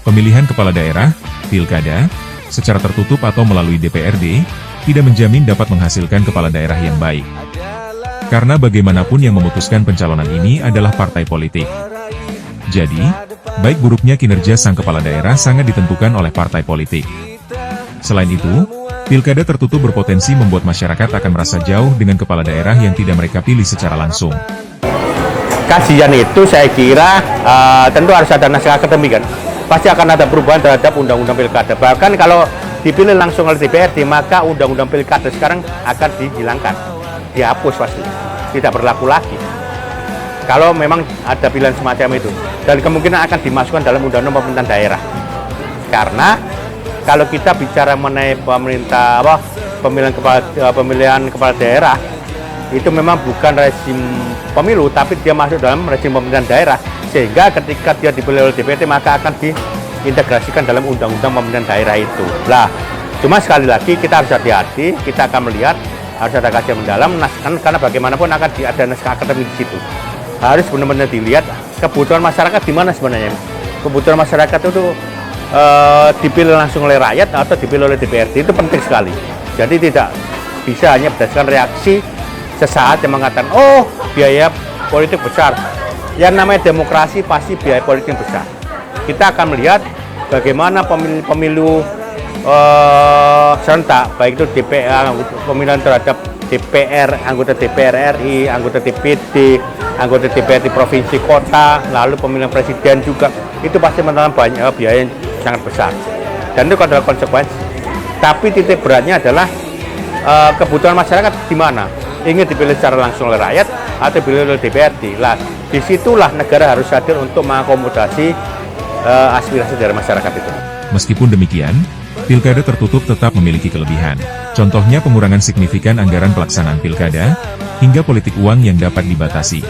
Pemilihan kepala daerah, pilkada, secara tertutup atau melalui DPRD, tidak menjamin dapat menghasilkan kepala daerah yang baik. Karena bagaimanapun yang memutuskan pencalonan ini adalah partai politik. Jadi, baik buruknya kinerja sang kepala daerah sangat ditentukan oleh partai politik. Selain itu, pilkada tertutup berpotensi membuat masyarakat akan merasa jauh dengan kepala daerah yang tidak mereka pilih secara langsung. Kajian itu saya kira tentu harus ada naskah akademik kan. Pasti akan ada perubahan terhadap undang-undang pilkada. Bahkan kalau dipilih langsung oleh DPRD, maka undang-undang pilkada sekarang akan dihilangkan, dihapus pasti, tidak berlaku lagi. Kalau memang ada pilihan semacam itu, dan kemungkinan akan dimasukkan dalam undang-undang pemerintahan daerah. Karena kalau kita bicara mengenai pemilihan kepala daerah, itu memang bukan rezim pemilu, tapi dia masuk dalam rezim pemerintahan daerah. Sehingga ketika dia dipilih oleh DPRD, maka akan diintegrasikan dalam undang-undang pemerintahan daerah itu. Lah, cuma sekali lagi kita harus hati-hati, kita akan melihat, harus ada kajian mendalam, karena bagaimanapun akan ada naskah akademik di situ. Harus benar-benar dilihat kebutuhan masyarakat di mana sebenarnya. Kebutuhan masyarakat itu dipilih langsung oleh rakyat atau dipilih oleh DPRD, itu penting sekali. Jadi tidak bisa hanya berdasarkan reaksi sesaat yang mengatakan, oh biaya politik besar. Yang namanya demokrasi pasti biaya politik besar. Kita akan melihat bagaimana pemilu serentak, baik itu pemilihan terhadap DPR, anggota DPR RI, anggota DPD, anggota DPRD provinsi kota, lalu pemilihan presiden juga, itu pasti menelan banyak biaya yang sangat besar. Dan itu adalah konsekuensi. Tapi titik beratnya adalah kebutuhan masyarakat di mana? Ingin dipilih secara langsung oleh rakyat atau dipilih oleh DPRD. Lah, disitulah negara harus hadir untuk mengakomodasi aspirasi dari masyarakat itu. Meskipun demikian, pilkada tertutup tetap memiliki kelebihan. Contohnya pengurangan signifikan anggaran pelaksanaan pilkada, hingga politik uang yang dapat dibatasi.